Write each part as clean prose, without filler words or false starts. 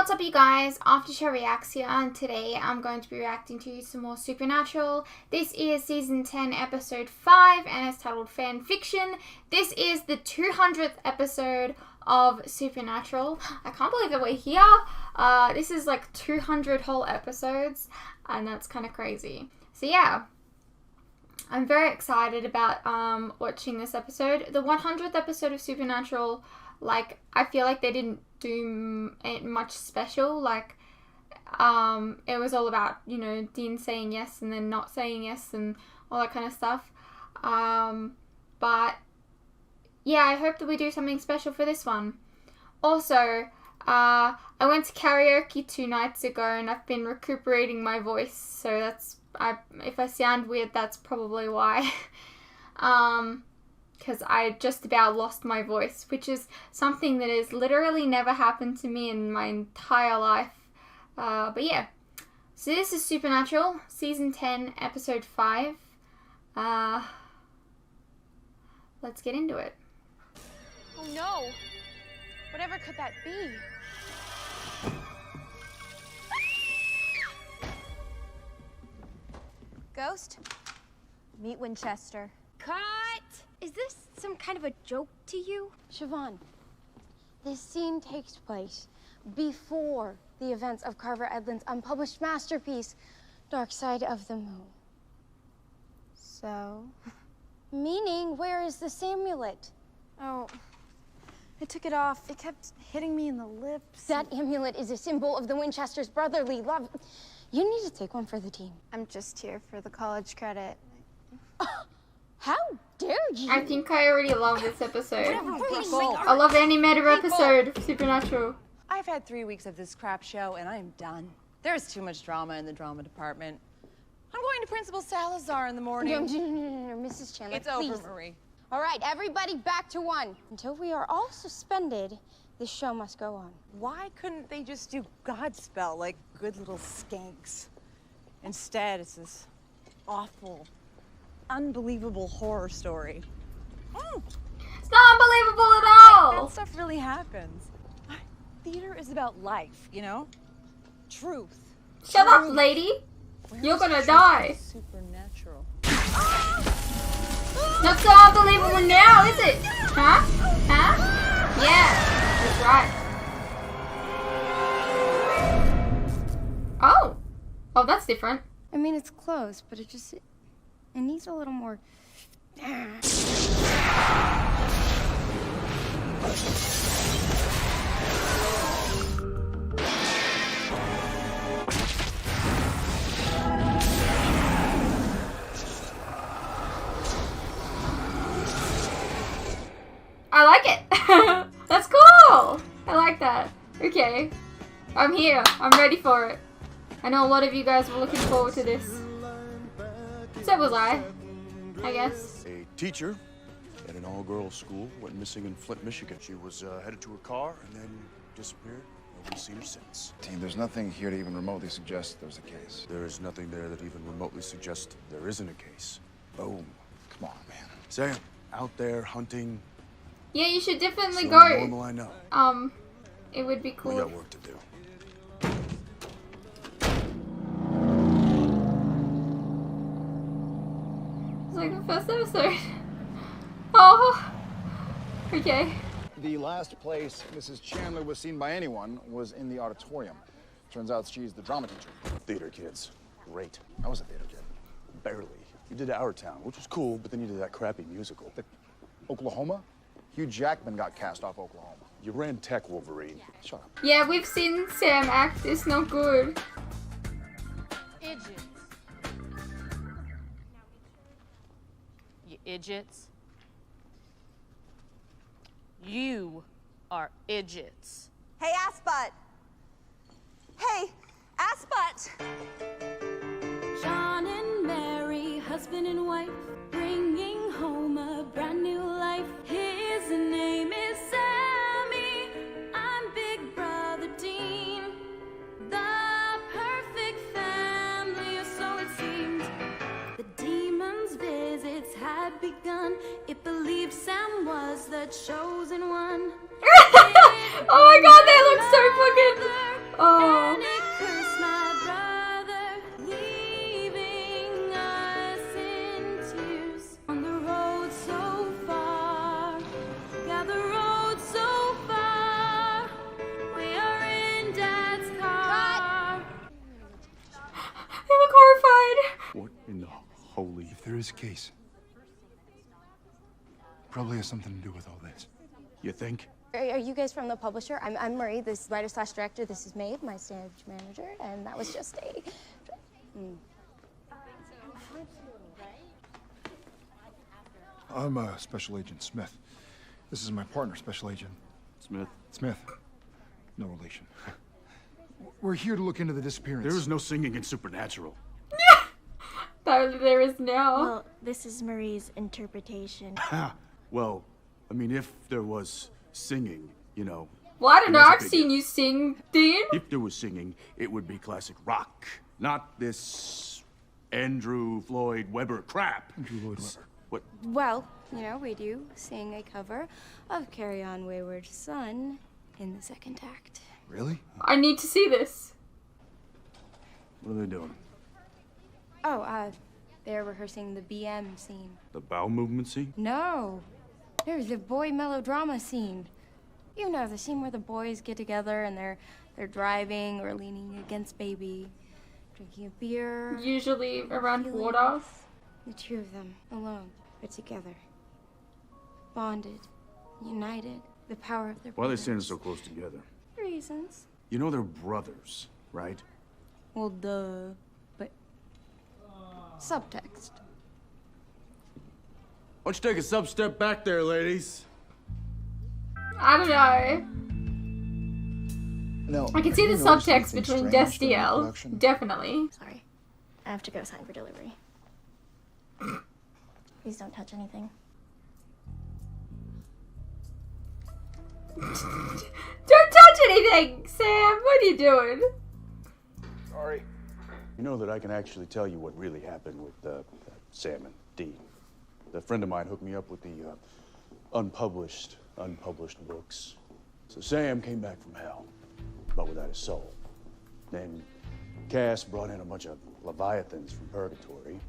what's up you guys, After Show Reacts here, and today I'm going to be reacting to some more Supernatural. This is Season 10, Episode 5, and it's titled Fan Fiction. This is the 200th episode of Supernatural. I can't believe that we're here. This is like 200 whole episodes, and that's kind of crazy. So yeah, I'm very excited about watching this episode. The 100th episode of Supernatural, like, I feel like they didn't do much special. Like, it was all about, you know, Dean saying yes and then not saying yes and all that kind of stuff. But yeah, I hope that we do something special for this one. Also, I went to karaoke 2 nights ago and I've been recuperating my voice, so that's, if I sound weird, that's probably why. Because I just about lost my voice, which is something that has literally never happened to me in my entire life. But yeah, so this is Supernatural, Season 10, Episode 5. Let's get into it. Oh no! Whatever could that be? Ghost? Meet Winchester. Cut! Is this some kind of a joke to you? Siobhan, this scene takes place before the events of Carver Edlund's unpublished masterpiece, Dark Side of the Moon. So? Meaning, where is the amulet? Oh, I took it off. It kept hitting me in the lips. That amulet is a symbol of the Winchesters' brotherly love. You need to take one for the team. I'm just here for the college credit. How dare you? I think I already love this episode. People. I love any meta episode of Supernatural. I've had 3 weeks of this crap show and I'm done. There's too much drama in the drama department. I'm going to Principal Salazar in the morning. No, Mrs. Chandler, It's please. over, Marie. All right, everybody back to 1. Until we are all suspended, this show must go on. Why couldn't they just do Godspell like good little skanks? Instead, it's this awful, unbelievable horror story. It's not unbelievable at all! That stuff really happens. Theater is about life, you know? Truth. Shut up, lady! You're gonna die. Supernatural. Not so unbelievable now, is it? Huh? Huh? Yeah, that's right. Oh! Oh, that's different. I mean, it's close, but it needs a little more. I like it. That's cool. I like that. Okay. I'm here. I'm ready for it. I know a lot of you guys were looking forward to this. So was I guess. A teacher at an all-girls school went missing in Flint, Michigan. She was headed to her car and then disappeared. Nobody's seen her since. Team, there's nothing here to even remotely suggest there's a case. There is nothing there that even remotely suggests there isn't a case. Boom. Come on, man. Sam, out there hunting. Yeah, you should definitely So go. normal, I know. It would be We cool. got work to do. It's like the first episode. Oh. Okay. The last place Mrs. Chandler was seen by anyone was in the auditorium. Turns out she's the drama teacher. Theater kids. Great. I was a theater kid. Barely. You did Our Town, which was cool, but then you did that crappy musical. Oklahoma? Hugh Jackman got cast off Oklahoma. You ran Tech, Wolverine. Shut up. Yeah, we've seen Sam act. It's not good. Idiots. You idiots. You are idiots. Hey, Assbutt! Hey, Assbutt! John and Mary, husband and wife, bringing home a brand new life. His name is Sammy. I'm Big Brother Dean. The perfect family, or so it seemed. The demons' visits had begun. It believed Sam was the chosen one. Oh my god, they look so fucking in the holy... If there is a case, probably has something to do with all this. You think? Are you guys from the publisher? I'm Marie, this writer/director. This is Maeve, my stage manager, and that was just a... I'm Special Agent Smith. This is my partner, Special Agent... Smith? Smith. No relation. We're here to look into the disappearance. There is no singing in Supernatural. There is now. Well, this is Marie's interpretation. Well, I mean, if there was singing, you know... Well, I don't know. That's a I've big seen you sing, Dean. If there was singing, it would be classic rock, not this Andrew Lloyd Webber crap. Andrew Lloyd Webber. What? Well, you know, we do sing a cover of Carry On Wayward Son in the second act. Really? I need to see this. What are they doing? Oh, they're rehearsing the BM scene. The bowel movement scene? No, there's the boy melodrama scene. You know, the scene where the boys get together and they're driving or leaning against baby, drinking a beer. Usually around feeling water. The two of them, alone, but together. Bonded, united, the power of their Why are they presence. standing so close together? Reasons. You know they're brothers, right? Well, duh, but subtext. Why don't you take a sub-step back there, ladies? I don't know. Now, I can see the have you noticed subtext anything between strange during the Destiel. production? Definitely. Sorry. I have to go sign for delivery. Please don't touch anything. Don't touch anything, Sam. What are you doing? Sorry. You know that I can actually tell you what really happened with Sam and Dean. A friend of mine hooked me up with the unpublished books. So Sam came back from hell, but without his soul. Then Cass brought in a bunch of Leviathans from purgatory.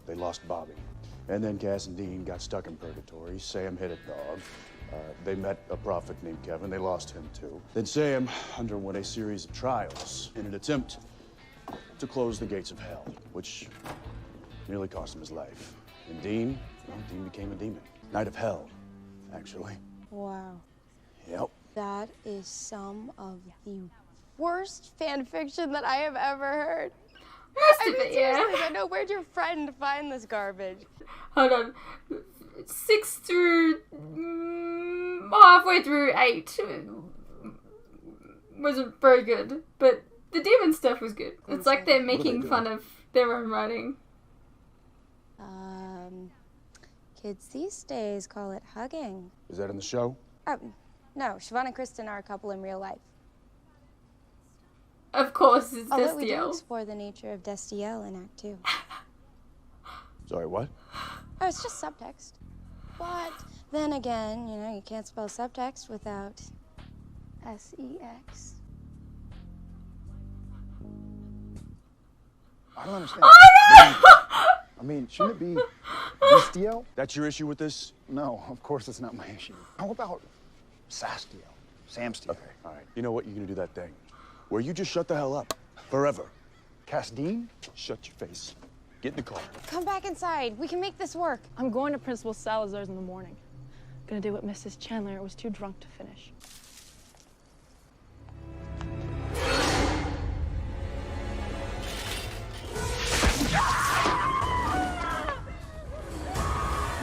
They lost Bobby. And then Cass and Dean got stuck in purgatory. Sam hit a dog. They met a prophet named Kevin. They lost him too. Then Sam underwent a series of trials in an attempt to close the gates of hell, which nearly cost him his life. And Dean, well, Dean became a demon. Knight of Hell, actually. Wow. Yep. That is some of the worst fan fiction that I have ever heard. Most of it, yeah. Seriously, I know. Where'd your friend find this garbage? Hold on. 6 through halfway through 8 wasn't very good, but the demon stuff was good. It's like they're making fun of their own writing. Kids these days call it hugging. Is that in the show? No, Siobhan and Kristen are a couple in real life. Of course, it's Although we do Destiel. explore the nature of Destiel in Act 2. Sorry, what? Oh, it's just subtext. But then again, you know, you can't spell subtext without S-E-X. I don't understand. I mean, shouldn't it be Destiel? That's your issue with this? No, of course it's not my issue. How about Sastiel? Samstiel? Okay, all right. You know what? You're gonna do that thing where you just shut the hell up forever. Cass Dean? Shut your face. Get in the car. Come back inside. We can make this work. I'm going to Principal Salazar's in the morning. Gonna do what Mrs. Chandler was too drunk to finish.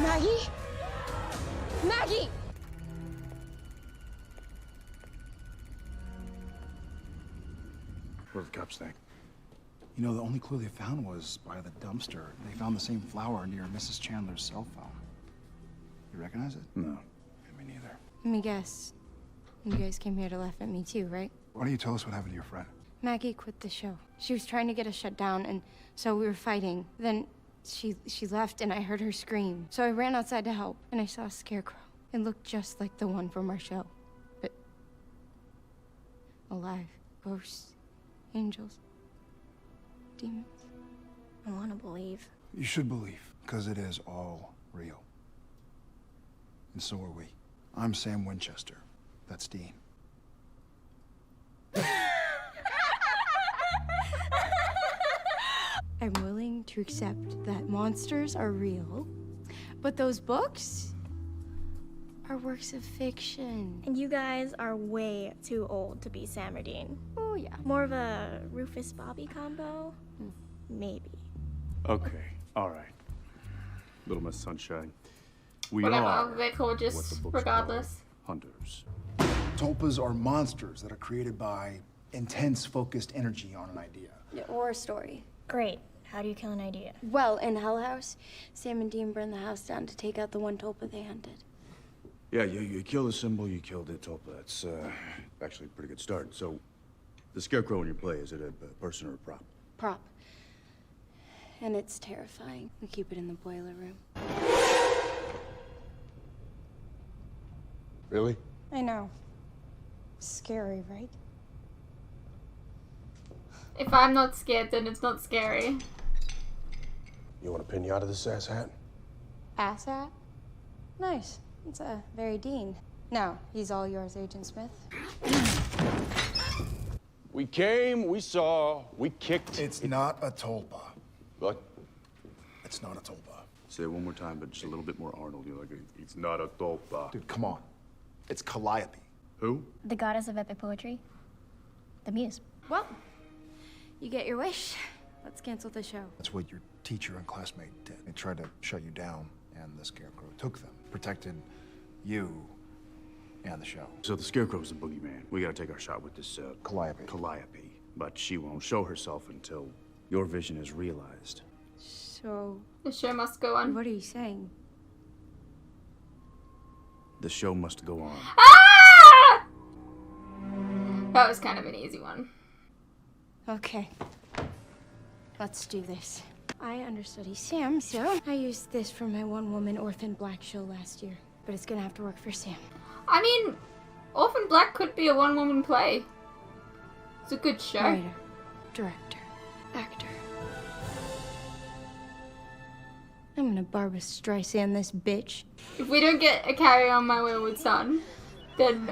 Maggie? Maggie! What do the cops think? You know, the only clue they found was by the dumpster. They found the same flower near Mrs. Chandler's cell phone. You recognize it? No. Me neither. Let me guess. You guys came here to laugh at me too, right? Why don't you tell us what happened to your friend? Maggie quit the show. She was trying to get us shut down, and so we were fighting. Then she left, and I heard her scream. So I ran outside to help, and I saw a scarecrow. It looked just like the one from our show, but alive. Ghosts, angels, demons. I want to believe. You should believe, because it is all real. And so are we. I'm Sam Winchester. That's Dean. I'm willing to to accept that monsters are real, but those books are works of fiction. And you guys are way too old to be Sam or Dean. Oh, yeah. More of a Rufus-Bobby combo? Maybe. Okay, all right. Little Miss Sunshine. We Whatever, are they're called what just the books regardless. call hunters. Tulpas are monsters that are created by intense, focused energy on an idea. Or a story. Great. How do you kill an idea? Well, in Hell House, Sam and Dean burned the house down to take out the one tulpa they hunted. Yeah, you kill the symbol, you kill the tulpa. That's actually a pretty good start. So, the scarecrow in your play, is it a person or a prop? Prop. And it's terrifying. We keep it in the boiler room. Really? I know. Scary, right? If I'm not scared, then it's not scary. You want to pin you out of this ass hat? Ass hat? Nice. It's very Dean. Now, he's all yours, Agent Smith. We came, we saw, we kicked. It's not a tulpa. What? It's not a tulpa. Say it one more time, but just a little bit more Arnold. You're like, it's not a tulpa. Dude, come on. It's Calliope. Who? The goddess of epic poetry. The muse. Well, you get your wish. Let's cancel the show. That's what your teacher and classmate did. They tried to shut you down, and the Scarecrow took them, protected you and the show. So the Scarecrow's the boogeyman. We gotta take our shot with this, Calliope. Calliope. But she won't show herself until your vision is realized. So, The show must go on. what are you saying? The show must go on. Ah! That was kind of an easy one. Okay. Let's do this. I understudy Sam, so I used this for my one-woman Orphan Black show last year. But it's gonna have to work for Sam. I mean, Orphan Black could be a one-woman play. It's a good show. Writer, director, actor. I'm gonna Barbra Streisand this bitch. If we don't get a Carry On My Wayward Son, then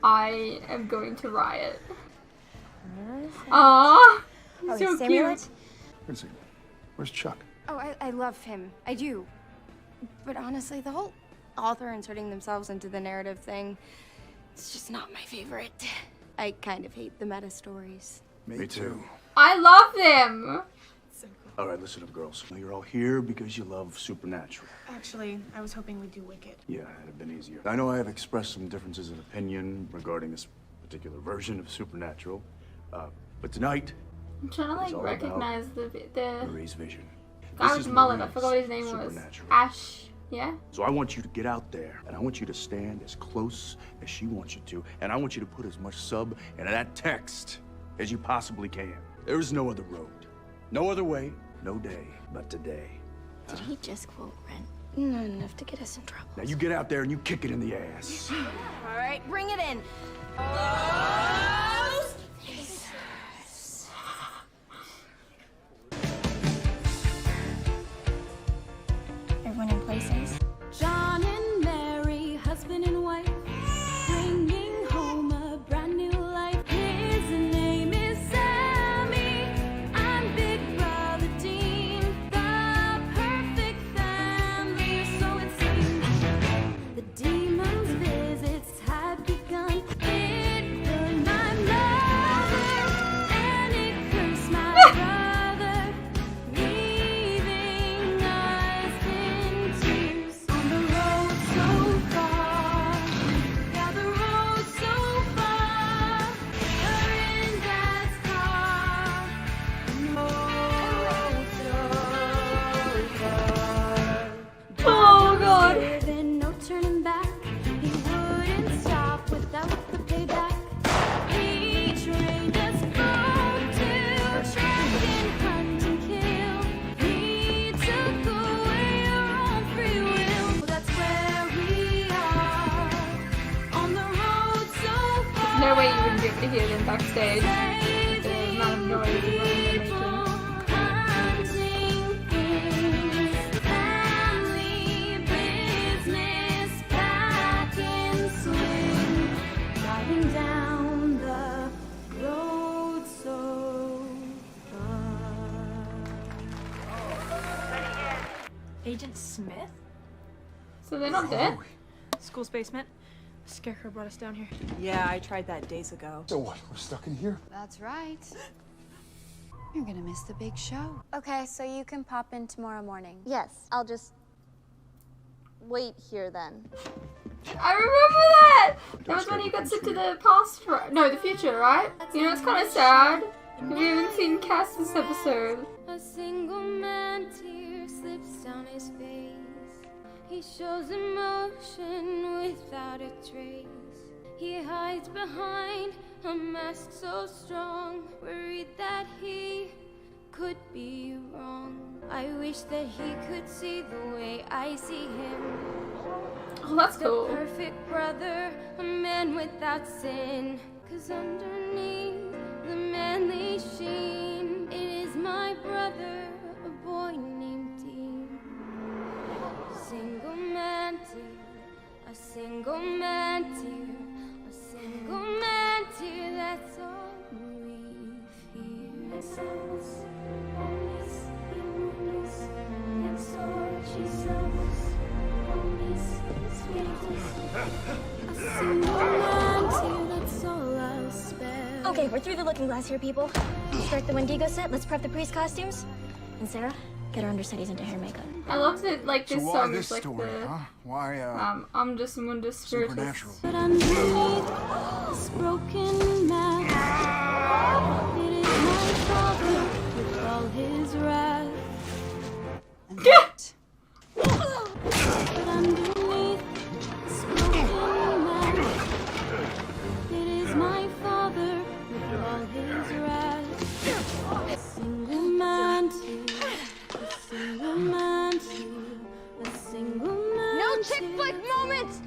I am going to riot. Aww, Oh, so Samuel? cute. Wait a second. Where's Chuck? Oh, I love him. I do. But honestly, the whole author inserting themselves into the narrative thing, it's just not my favorite. I kind of hate the meta stories. Me too. I love them. All right, listen up, girls. You're all here because you love Supernatural. Actually, I was hoping we'd do Wicked. Yeah, it'd have been easier. I know I have expressed some differences of opinion regarding this particular version of Supernatural, but tonight, I'm trying to it's like all recognize the Marie's vision. guy This with is mullet. I Marie's forgot what his name was. Supernatural. Ash. Yeah. So I want you to get out there, and I want you to stand as close as she wants you to, and I want you to put as much sub into that text as you possibly can. There is no other road, no other way, no day but today. Did he just quote Rent? Not enough to get us in trouble. Now you get out there and you kick it in the ass. All right, bring it in. Everyone in places? John and Mary, husband and wife, bringing home a brand new life. His name is Sammy. I'm Big Brother Dean. The perfect family, so it seems. The demon's visits had begun. It burned my mother, and it cursed my brother, leaving us in tears. On the road so far, yeah, the road so far. We're in Dad's car. The road so far. Oh God. Then no turning back. He wouldn't stop without the payback. He trained us both to track and hunt and kill. He took away our own free will. That's where we are on the road so far. No way you wouldn't be able to hear them backstage. The amount of noise and noise they're making. Hunting things, family business, pack and swing, driving down the road so far. Agent Smith? So they're not dead? School's basement. Scarecrow brought us down here. Yeah, I tried that days ago. So what? We're stuck in here? That's right. You're gonna miss the big show. Okay, so you can pop in tomorrow morning. Yes, I'll just wait here then. I remember that! That was when you got sent to the past, right? No, the future, right? You know, it's kind of sad. We haven't seen Cass this episode. A single man tear slips down his face. He shows emotion without a trace. He hides behind a mask so strong, worried that he could be wrong. I wish that he could see the way I see him. Oh, that's cool. The perfect brother, a man without sin. 'Cause underneath the manly sheen, it is my brother, a boy named Dean. Single man tear, a single man tear, a single man tear, that's all we fear. Okay, we're through the looking glass here, people. Start the Wendigo set. Let's prep the priest costumes. And Sarah, get her understudies into hair and makeup. I love that, like, this So why song this is like story, the huh? Why, I'm just Mundus Spiritus. supernatural? But underneath this broken mask, it is my father with all his wrath. But underneath this broken mask, it is my father with all his wrath. A single man to, a single man to, a single man. No chick flick moments!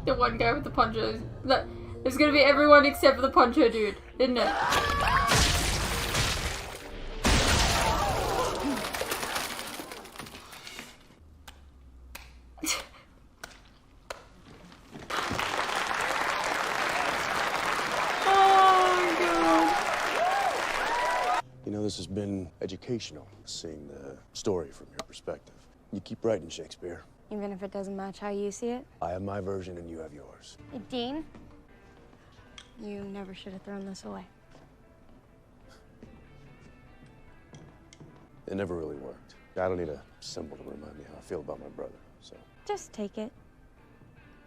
The one guy with the poncho. There's gonna be everyone except for the poncho dude, isn't it? You know, this has been educational, seeing the story from your perspective. You keep writing, Shakespeare. Even if it doesn't match how you see it? I have my version and you have yours. Hey, Dean, you never should have thrown this away. It never really worked. I don't need a symbol to remind me how I feel about my brother, so. Just take it,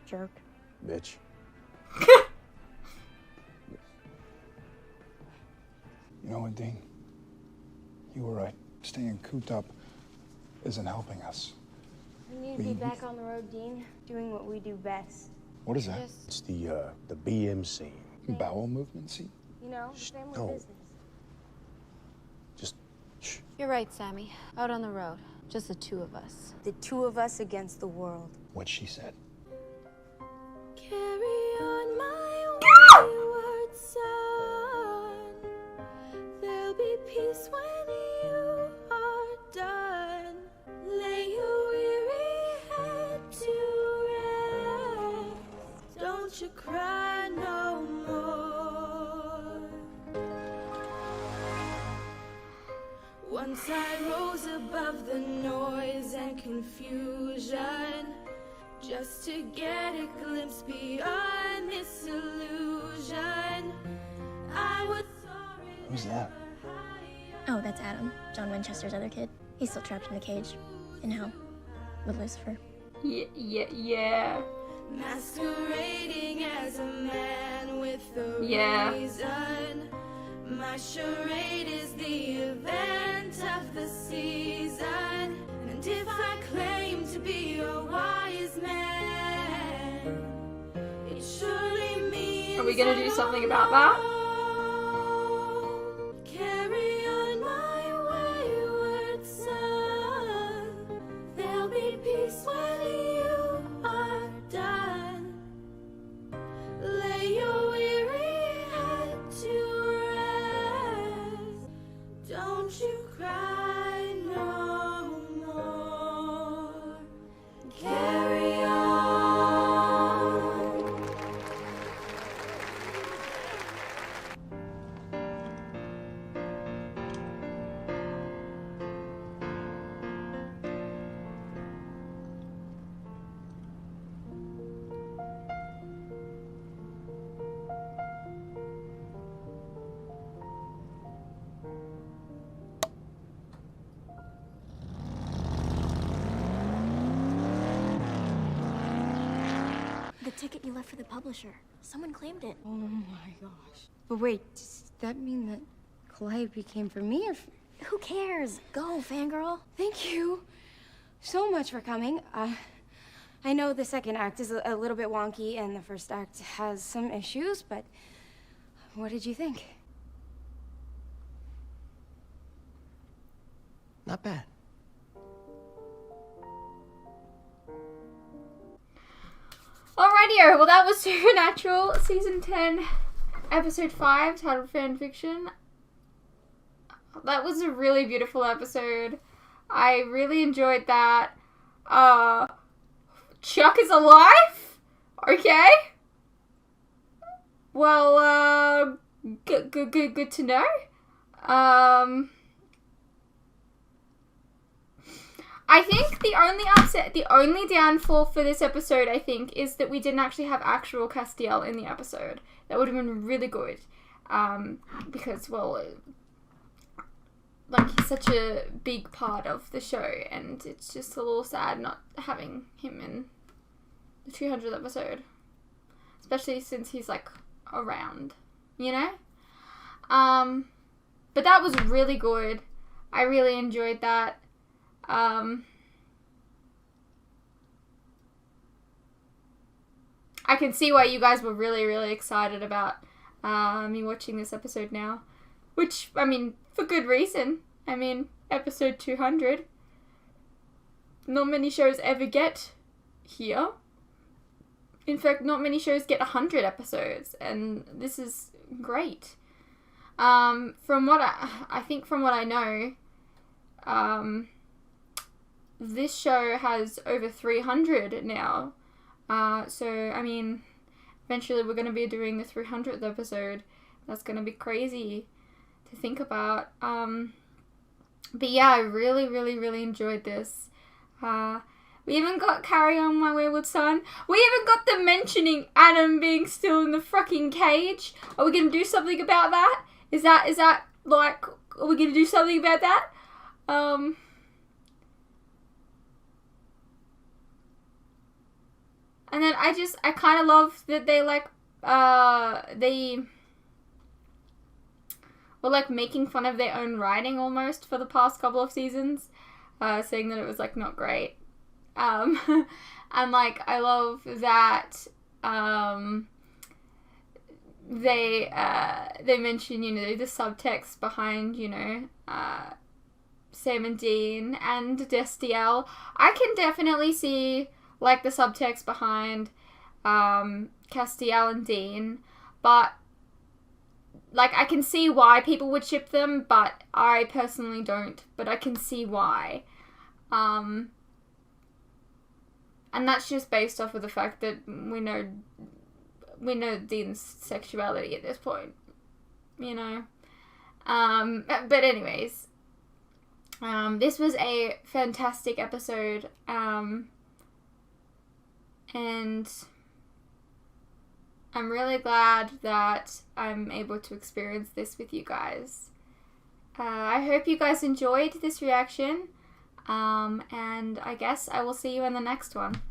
jerk. Bitch. You know what, Dean? You were right. Staying cooped up isn't helping us. We need to be back on the road, Dean, doing what we do best. What is that? It's the BMC. Bowel movement scene? You know, family no. business. Just, shh. You're right, Sammy. Out on the road. Just the two of us. The two of us against the world. What she said. Carry on my wayward son. There'll be peace when you are done. Lay your weary head to rest. Don't you cry no more. Once I rose above the noise and confusion, just to get a glimpse beyond this illusion. I was sorry. Who's that? Oh, that's Adam, John Winchester's other kid. He's still trapped in the cage in hell with Lucifer. Yeah. Masquerading as a man with a Yeah. reason. My charade is the event of the season. And if I claim to be a wise man, it surely means Are we gonna do something about that? carry on my wayward son. There'll be peace when you are done. Lay your weary head to rest. Don't you cry no more. Carry on. You left for the publisher. Someone claimed it. Oh my gosh. But wait, does that mean that Calliope came for me or Who cares? Go, fangirl. Thank you so much for coming. I know the second act is a little bit wonky and the first act has some issues, but what did you think? Not bad. Alrighty, well that was Supernatural Season 10, Episode 5, titled Fanfiction. That was a really beautiful episode. I really enjoyed that. Chuck is alive? Okay. Well, good to know. I think the only downfall for this episode, I think, is that we didn't actually have actual Castiel in the episode. That would have been really good. Because, well, like, he's such a big part of the show, and it's just a little sad not having him in the 200th episode. Especially since he's, like, around, you know? But that was really good. I really enjoyed that. I can see why you guys were really excited about me watching this episode now. Which, I mean, for good reason. I mean, episode 200. Not many shows ever get here. In fact, not many shows get 100 episodes, and this is great. From what I know, this show has over 300 now. So, I mean, eventually we're going to be doing the 300th episode. That's going to be crazy to think about. But yeah, I really enjoyed this. We even got Carry On My Wayward Son. We even got them mentioning Adam being still in the fucking cage. Are we going to do something about that? Is that like, are we going to do something about that? And then I kind of love that they they were like making fun of their own writing almost for the past couple of seasons, saying that it was like not great. And like I love that they mention, you know, the subtext behind, you know, Sam and Dean and Destiel. I can definitely see like the subtext behind Castiel and Dean, but like I can see why people would ship them, but I personally don't, but I can see why. And that's just based off of the fact that we know Dean's sexuality at this point, you know. But anyways, this was a fantastic episode, and I'm really glad that I'm able to experience this with you guys. I hope you guys enjoyed this reaction, and I guess I will see you in the next one.